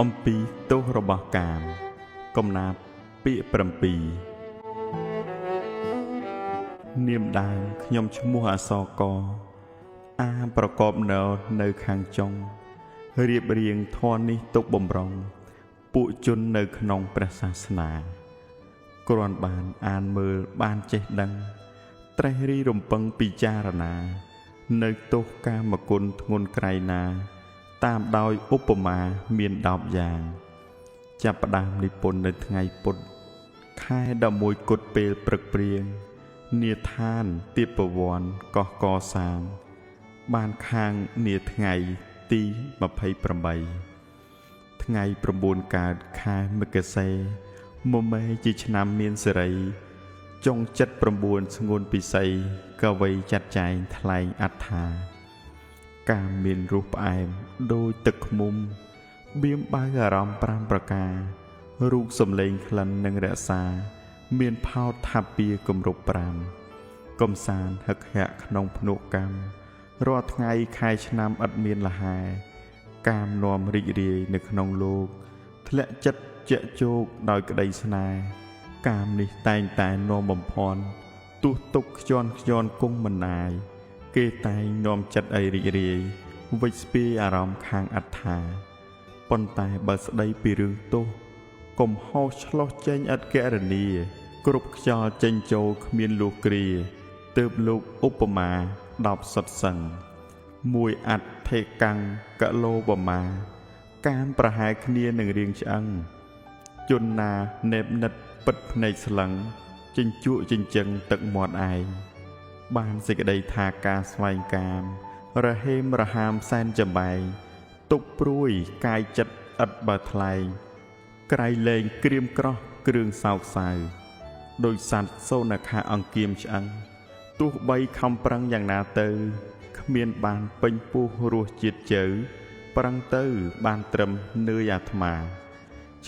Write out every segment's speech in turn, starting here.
អំពីទោសរបស់កាមកំណាព្យពាក្យ7នាមដើមខ្ញុំឈ្មោះអសកអាប្រកបនៅខាងចុងរៀបរៀងធម៌នេះទុកបំរុងពួកជននៅក្នុងព្រះសាសនាគ្រាន់បានអានមើលបានចេះដឹងត្រេះរិះរំពឹងពិចារណានៅទោសកាមគុណធ្ងន់ក្រៃណាតាមដោយឧបមាមាន10យ៉ាងចាប់ផ្ដើមនិពន្ធនៅថ្ងៃពុធខែ11គត់ពេលព្រឹកព្រៀងនាឋានទាបវ័នកោះកសាងបានខាងនាថ្ងៃទី28ថ្ងៃ9កើតខែមករាមមេជាឆ្នាំមានសេរីចុង79ស្ងួនពិសីកវីចាត់ចែងថ្លែងអត្ថាការមានរសផ្អែមដោយទឹកឃ្មុំបៀមបើអារម្មណ៍5ប្រការរូបសំឡេងក្លិននិងរក្សាមានផោតថាពាគម្រប់5កំសាន្តហឹកហាក់ក្នុងភ្នុកម្មរាល់ថ្ងៃខែឆ្នាំឥតមានលហែកាមនាំរីករាយនៅក្នុងលោកធ្លាក់ចិត្តជាក់ជោគដោយក្តីស្នេហ៍កាមនេះតែងតែនាំបំភ័ន្តទោះទុកខ្ជន់គង់មិនណាយគេតែងនាំចិត្តឲ្យរីករាយវិច្ឆពាយអារម្មណ៍ខាងអត្ថាប៉ុន្តែបើស្ដីពីរឿងទោសកុំហោចឆ្លោះចេញឥតគណនាគ្រប់ខ្យល់ចេញចូលគ្មានលួគ្រាទើបលោកឧបមា10សុទ្ធសឹងមួយអដ្ឋិកាំងកឡូបមាកាមប្រហែលគ្នានឹងរៀងឆ្អឹងជនណាណេបនិតពិតភ្នែកស្លឹងចិញ្ជក់ចិញ្ចឹងទឹកមាត់ឯងបានសេចក្តីថាការស្វែងកាមរហេមរហាមសែនចំបែងទុកព្រួយកាយចិត្តឥតបើថ្លែងក្រៃលែងក្រៀមក្រោះគ្រឿងសោកសៅដោយសัตว์សូនខាអង្គៀមឆ្អឹងទោះបីខំប្រឹងយ៉ាងណាទៅគ្មានបានពេញពោះរសជាតិជើប្រឹងទៅបានត្រឹមនឿយអាត្មា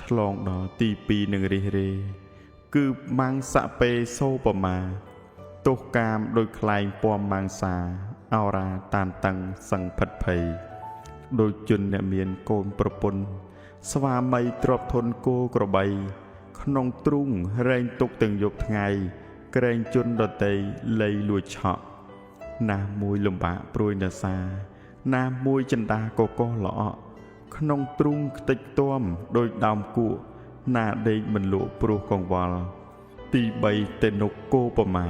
ឆ្លងដល់ទី2នឹងរិះរេគឺម៉ាំងសពេសូបមាទោសកាមដោយខ្លែងពំម៉ាំងសាអោរាតានតឹងសឹងផិតភ័យដោយជនអ្នកមានកូនប្រពន្ធស្វាមីទ្របធនគោក្របីក្នុងទ្រូងរែងទុកទាំងយប់ថ្ងៃក្រែងជនដតីលៃលួចឆក់ណាមួយលំបាកព្រួយនសាណាមួយចិន្តាកកោល្អក់ក្នុងទ្រូងខ្ទេចខ្ទាំដោយដើមគក់ណាដេកមិនលក់ព្រោះកង្វល់ទី3តេនុគោបមា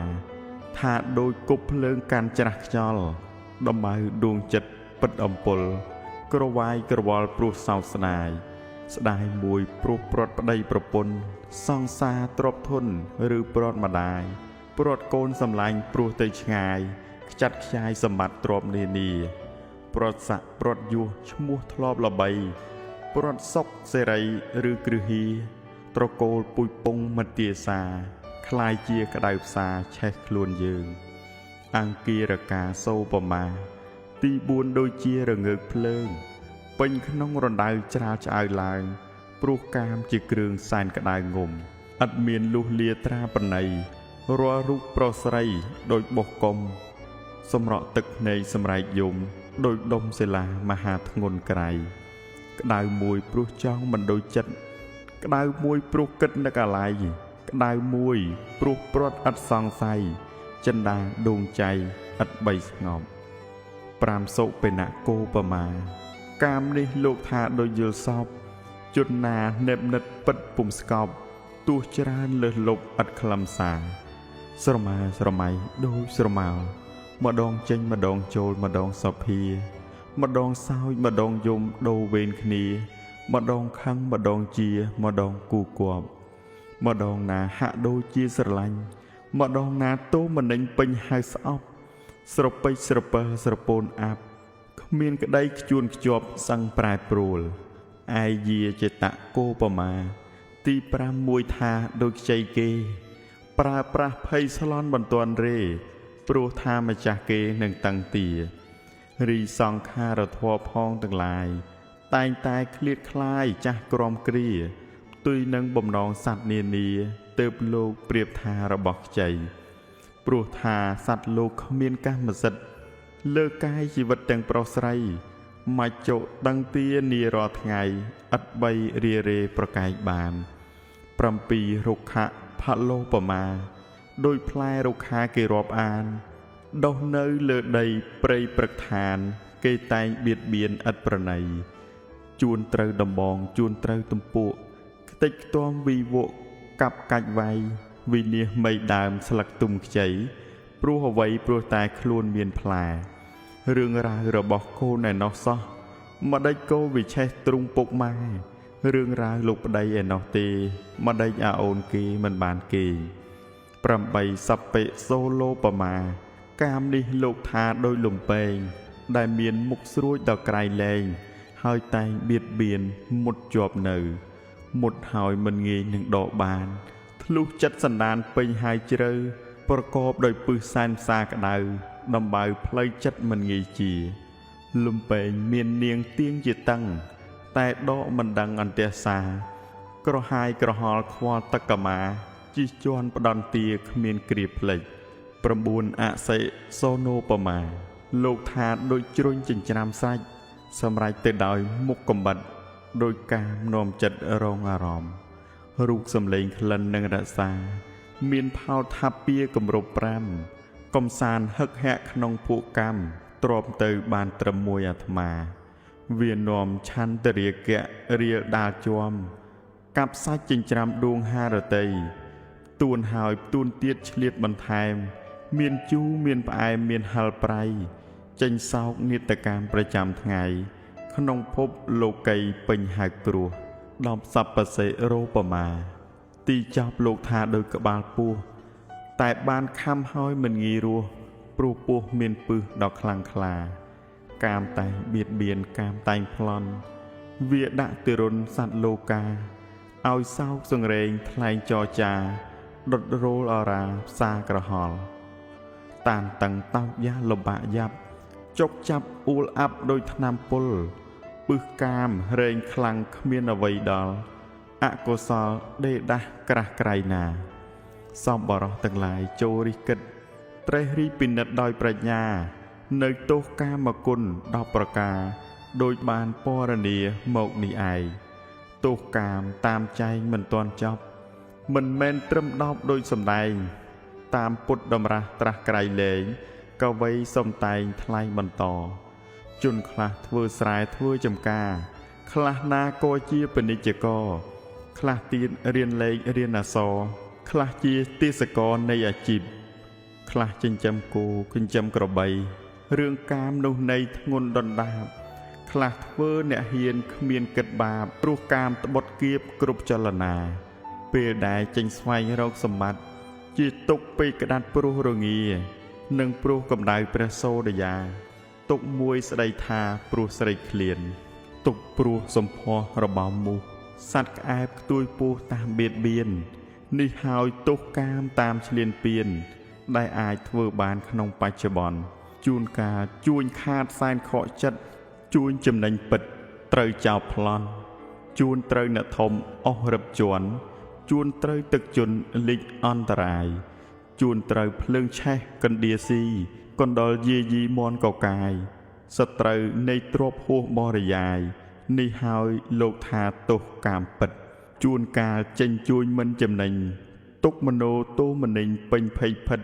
ថាដោយគប់ភ្លើងកាន់ច្រាស់ខ្យល់ដំបៅដួងចិត្តពិតអំពុលក្រវាយក្រវល់ព្រោះសោកស្ដាយស្ដាយមួយព្រោះព្រាត់ប្តីប្រពន្ធសង្សារទ្របធនឬព្រាត់ម្ដាយព្រាត់កូនសម្លាញ់ព្រោះទៅឆ្ងាយខ្ចាត់ខ្ចាយសម្បត្តិទ្របនានាព្រាត់ស័កព្រាត់យុះឈ្មោះធ្លាប់ល្បីព្រាត់សុកសេរីឬគ្រឹហ៊ីត្រកូលពុយពងមទាសាคล้ายជាក្តៅផ្សាឆេះខ្លួនយើងអង្គារកាសូបមាទី4ដូចជារងើកភ្លើងពេញក្នុងរណ្ដៅច្រាលឆ្អៅឡើងព្រោះកាមជាគ្រឿងសែនក្តៅងំឥតមានលុះលាត្រាប្រណីរាល់រូបប្រុសស្រីដូចបុះកុំសម្រក់ទឹកភ្នែកសម្រែកយំដោយដុំសិលាមហាធ្ងន់ក្រៃក្តៅមួយព្រោះចង់មិនដូចចិត្តក្តៅមួយព្រោះគិតនឹកអាល័យក្តៅមួយព្រោះព្រាត់ឥតសង្ស័យចិន្តាដួងใจឥតបីស្ងប់5សុបិណគោបមាកាមនេះលោកថាដូចយល់សពជនណាណេបនិតពិតពុំស្កប់ទោះច្រើនលើសលប់ឥតខ្លឹមសារស្រមើស្រមៃដូចស្រមោលម្ដងចេញម្ដងចូលម្ដងសភាម្ដងសោយម្ដងយំដូរវេនគ្នាម្ដងខឹងម្ដងជាម្ដងគូគប់ម្ដងណាហាក់ដូចជាស្រឡាញ់ម្ដងណាទោមនិញពេញហៅស្អប់ស្រពេចស្រពើស្រពូនអាប់គ្មានក្តីខ្ជួនខ្ជាប់សឹងប្រែប្រួលឯយាចេតគោបមាទី5មួយថាដូចខ្ចីគេប្រើប្រាស់ភ័យស្លន់បន្ទាន់រេព្រោះថាម្ចាស់គេនឹងតឹងទារីសង្ខារធម៌ផងទាំងឡាយតែងតែឃ្លាតខ្លាយចាស់ក្រមគ្រាផ្ទុយនឹងបំណងសត្វនានាទើបលោកប្រៀបថារបស់ខ្ចីព្រោះថាសត្វលោកគ្មានកម្មសិទ្ធិលើកាយជីវិតទាំងប្រុសស្រី មកចុដឹងទានីរាល់ថ្ងៃឥតបីរារេប្រកែកបាន7រុក្ខផលោបមាដោយផ្លែរុក្ខាគេរាប់អានដុះនៅលើដីព្រៃព្រឹកឋានគេតែងបៀតបៀនឥតប្រណីជួនត្រូវដំបងជួនត្រូវទំពួកខ្ទេចខ្ទាំវីវក់កាប់កាច់វាយវិនិច្ឆ័យមីដើមស្លឹកទុំខ្ចីព្រោះអ្វីព្រោះតែខ្លួនមានផ្លែរឿងរ៉ាវរបស់កូនឯណោះសោះម្ដេចគោវិឆេះទ្រុងពុកម៉ែរឿងរ៉ាវលោកប្តីឯណោះទេម្ដេចអាអូនគេមិនបានគេ8សព្ពេសូឡូបមាកាមនេះលោកថាដោយលំពេងដែលមានមុខស្រួចដល់ក្រៃលែងហើយតែងបៀតបៀនមុតជាប់នៅមុតហើយមិនងាយនឹងដកបានធ្លុះចិត្តសណ្ដានពេញហើយជ្រៅប្រកបដោយពឹសសែនផ្សាក្តៅដំបៅផ្លូវចិត្តមិនងាយជាលំពេងមាននាងទៀងជាតឹងតែដកមិនដឹងអន្ទះសាក្រហាយក្រហល់ខ្វល់ទឹកកមាជិះជាន់ផ្ដន់ទាគ្មានគ្រាផ្លេច9អសិសូណូបមាលោកថាដូចជ្រុញចិញ្ច្រាំសាច់សម្រេចទៅដោយមុខកំបិតដោយការនាំចិត្តរងអារម្មណ៍រូបសំឡេងក្លិននិងរក្សាមានផោលថាពាគម្រប់5កំសានហឹកហាក់ក្នុងពួកកម្មទ្រាំទៅបានត្រឹមមួយអាត្មាវានាំឆន្ទរាគៈរៀលដាលជាំកាប់សាច់ចិញ្ច្រាំដួងហារតីទួនហើយទួនទៀតឆ្លៀតបន្ថែមមានជូរមានផ្អែមមានហិលប្រៃចេញសោកនិតកម្មប្រចាំថ្ងៃក្នុងភពលោកីពេញហៅគ្រោះដំសัพពសិរោបមាទីចប់លោកថាដោយក្បាលពស់តែបានខំហើយមិនងាយរស់ព្រោះពស់មានពឹសដ៏ខ្លាំងក្លាកាមតែងបៀតបៀនកាមតែងប្លន់វាដាក់ទិរុនសត្វលោកាឲ្យសោកសង្រេងថ្លែងចរចាដុតរោលអរាផ្សាក្រហល់តានតឹងតោកយ៉ាលំបាក់យ៉ាប់ចុកចាប់អ៊ូលអាប់ដោយថ្នាំពុលពឹសកាមរែងខ្លាំងគ្មានអ្វីដល់អកុសលដេដាស់ក្រាស់ក្រៃណាសំបរោះទាំងឡាយចូលរិះគិតត្រេះរិះពិនិត្យដោយប្រាជ្ញានៅទោសកាមគុណ10ប្រការដោយបានពរនាមកនេះឯងទោសកាមតាមចែងមិនទាន់ចប់មិនមែនត្រឹម10ដោយសម្ដែងតាមពុទ្ធតម្រាស់ត្រាស់ក្រៃលែងកវីសំតែងថ្លែងបន្តជនខ្លះធ្វើស្រែធ្វើចំការខ្លះណាក៏ជាពាណិជ្ជករខ្លះទៀតរៀនលេខរៀនអក្សរខ្លះជាទេសកលនៃអាជីពខ្លះចិញ្ចឹមគោចិញ្ចឹមក្របីរឿងកាមនោះនៃធ្ងន់ដុនដាបខ្លះធ្វើអ្នកហ៊ានគ្មានគិតបាបព្រោះកាមត្បុតគៀបគ្រប់ចលនាពេលដែលចេញស្វែងរកសម្បត្តិជាទុកពេកក្តាត់ព្រោះរងានិងព្រោះកម្ដៅព្រះសូរយាទុកមួយស្ដីថាព្រោះស្រីឃ្លានទុកព្រោះសំភ័សរបស់មូសសត្វក្អែបខ្ទួយពោះតាមបៀតបៀននេះហើយទុកកាមតាមឆ្លៀនពៀនដែលអាចធ្វើបានក្នុងបច្ចុប្បន្នជួនកាលជួញខាតសែនខកចិត្តជួញចំណេញពិតត្រូវចោលប្លន់ជួនត្រូវអ្នកធំអស់រឹបជាន់ជួនត្រូវទឹកជន់លិចអន្តរាយជួនត្រូវភ្លើងឆេះកណ្ដៀស៊ីកណ្ដុលយាយីមន់កកាយសត្រូវនៃទ្របហួសបរិយាយនេះហើយលោកថាទោសកាមពិតជួនកាលចេញជួញមិនចំណេញទុកមโนទោមនិញពេញភ័យភិត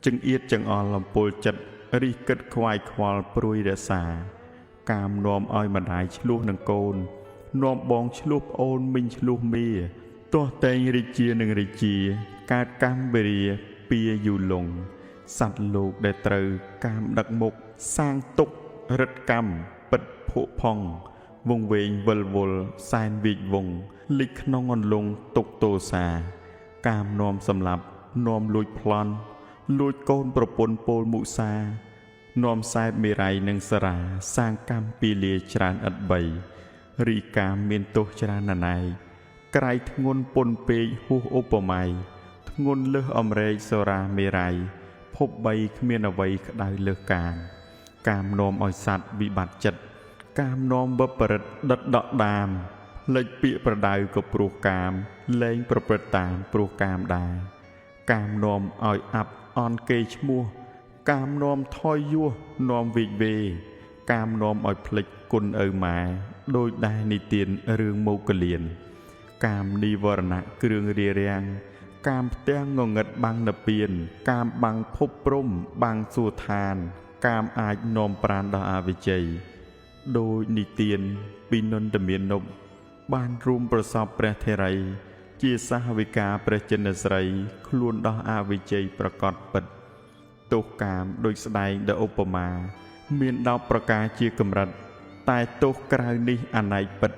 ចង្អៀតចង្អល់លំពុលចិត្តរិះគិតខ្វាយខ្វល់ព្រួយរសាកាមនាំឲ្យម្ដាយឆ្លោះនឹងកូននាំបងឆ្លោះប្អូនមីងឆ្លោះមីទាស់តែងរាជានឹងរាជាកើតកម្មវេរាពីយូលងសត្វលោកដែលត្រូវកាមដឹកមុខសាងទុករិទ្ធកម្មពិតភក់ផង់វងវែងវិលវល់សែនវិជវងលិចក្នុងអន្លង់ទុកទោសាកាមនាំសម្លាប់នាំលួចប្លន់លួចកូនប្រពន្ធពោលមុសានាំសែបមេរ័យនិងសារាសាងកម្មពីលាច្រើនឥតបីរីកាមមានទោសច្រើនណាស់ណៃក្រៃធ្ងន់ពុនពេកហួសឧបមាធ្ងន់លើសអមរែកសារាមេរ័យភព3គ្មានអ្វីក្តៅលើសកាមនាំឲ្យសត្វវិបត្តិចិត្តកាមនាំវបរិតដិតដកដាមផ្លេចពាក្យប្រដៅក៏ព្រោះកាមលែងប្រព្រឹត្តតាមព្រោះកាមដែរកាមនាំឲ្យអាប់អន់គេឈ្មោះកាមនាំថយយោះនាំវិជវេ កាមនាំឲ្យភ្លេចគុណឪម៉ែដោយដែលនិទានរឿងមោគលានកាមនិវរណៈគ្រឿងរារាំងកាមផ្ទាំងងងឹតបាំងនិព្វានកាមបាំងភពព្រំបាំងសួគ៌ឋានកាមអាចនាំប្រាណដល់អវិជ័យដោយនិទានពីនន្តមាននប់បានរួមប្រសពព្រះធេរីជាសាហវិកាព្រះចិនស្រីខ្លួនដោះអវិជ័យប្រកបពិតទោសកាមដោយស្ដែងដោយឧបមាមាន10ប្រការជាកម្រិតតែទោសក្រៅនេះអណែកពិត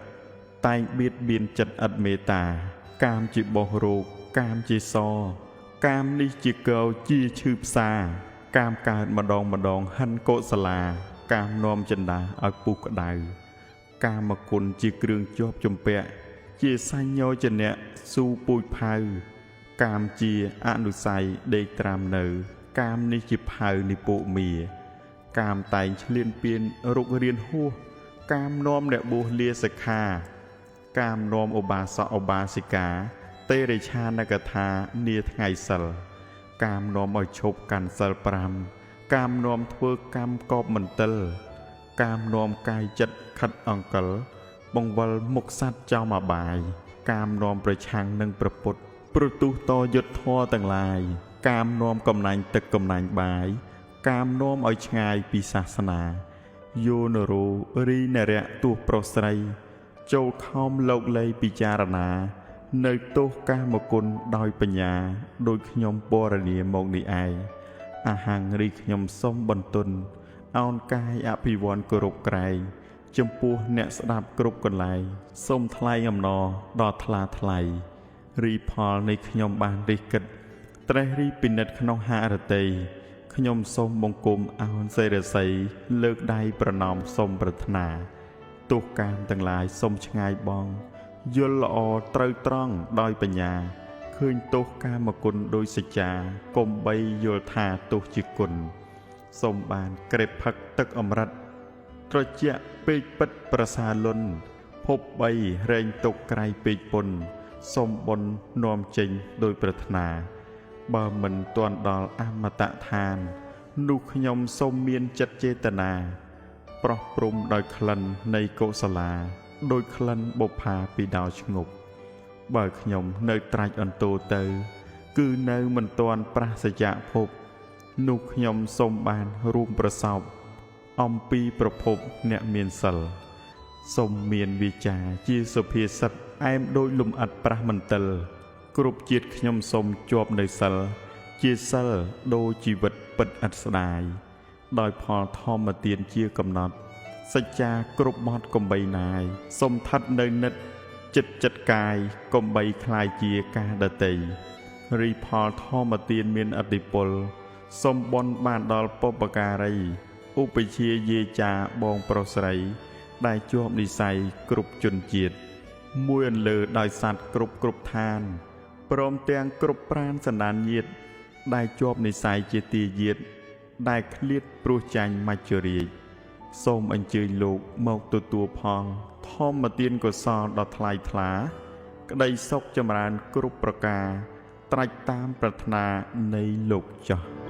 តែងបៀតបៀនចិត្តឥតមេត្តាកាមជាបោះរោគកាមជាសកាមនេះជាកោជាឈឺផ្សាកាមកើតម្ដងហិនកុសលាកាមនាំចិន្តាឲ្យពុះក្តៅកាមគុណជាគ្រឿងជាប់ជំពាក់ជាសញ្ញោចនៈស៊ូពូជផៅកាមជាអនុស័យដេកត្រាំនៅកាមនេះជាផៅនិពុមាកាមតែងឆ្លៀនពៀនរុករៀនហួសកាមនាំអ្នកបួសលាសិក្ខាកាមនាំឧបាសកឧបាសិកាទេរិឆានកថានាថ្ងៃសិលកាមនាំឲ្យឈប់កាន់សិល5កាមនាំធ្វើកម្មកបមន្ទិលកាមនាំកាយចិត្តខិតអង្គលបង្វិលមុខសัตว์ចោមអបាយកាមនាំប្រឆាំងនឹងព្រះពុទ្ធប្រទុះតយុទ្ធធរទាំងឡាយកាមនាំកំណាញ់ទឹកកំណាញ់បាយកាមនាំឲ្យឆ្ងាយពីសាសនាយោនរោរីនរៈទោះប្រុសស្រីចូលខំលោកលេពិចារណានៅទោសកាមគុណដោយបញ្ញាដោយខ្ញុំពរនាមកនេះឯងអហង្រីខ្ញុំសូមបន្ទន់អោនកាយអភិវ័នគោរពក្រែងចំពោះអ្នកស្ដាប់គ្រប់កន្លែងសូមថ្លែងអំណរដល់ថ្លាថ្លៃរីផលនៃខ្ញុំបានរិះគិតត្រេះរិះពិនិត្យក្នុងហរតីខ្ញុំសូមបង្គំអោនសេរីស័យលើកដៃប្រណម្យសូមប្រាថ្នាទោសកាមទាំងឡាយសូមឆ្ងាយបងយល់ល្អត្រូវត្រង់ដោយបញ្ញាឃើញទោសកាមគុណដោយសច្ចាកុំបីយល់ថាទោសជាគុណសូមបានក្រេបផឹកទឹកអមរិតត្រជាក់ពេកពិតប្រសាលុនភព3រែងទុកក្រៃពេកពុនសូមបុណ្យនាំចេញដោយប្រាថ្នាបើមិនទាន់ដល់អមតៈឋាននោះខ្ញុំសូមមានចិត្តចេតនាប្រោះព្រំដោយក្លិននៃកុសលាដោយក្លិនបុប្ផាពីដោឈ្ងប់បើខ្ញុំនៅត្រាច់អន្ទោទៅគឺនៅមិនទាន់ប្រសយៈភពនោះខ្ញុំសូមបានរួមប្រសពអំពីប្រភពអ្នកមានសិលសូមមានវិចារជាសុភាសិតអែមដោយលំអិតប្រះមន្ទិលគ្រប់ជាតិខ្ញុំសូមជាប់នៅសិលជាសិលដូចជីវិតពិតឥតស្ដាយដោយផលធម្មទានជាកំណត់សច្ចាគ្រប់បត់កំបីណាយសូមថិតនៅនិតចិត្តកាយកំបីคล้ายជាការដតីរីផលធម្មទានមានអតិពលសូមបន់បានដល់បុព្វការីឧបជាយាចាបងប្រុសស្រីដែលជាប់និស័យគ្រប់ជនជាតិមួយអន្លើដោយសัตว์គ្រប់ឋានព្រមទាំងគ្រប់ប្រាណសន្តានញាតដែលជាប់និស័យជាទាយាទដែលឃ្លាតព្រោះចាញ់មច្ចរាជសូមអញ្ជើញលោកមកទទួលផលធម្មទានកុសលដ៏ថ្លៃថ្លាក្តីសុខចម្រើនគ្រប់ប្រការត្រាច់តាមប្រាថ្នានៃលោកចោះ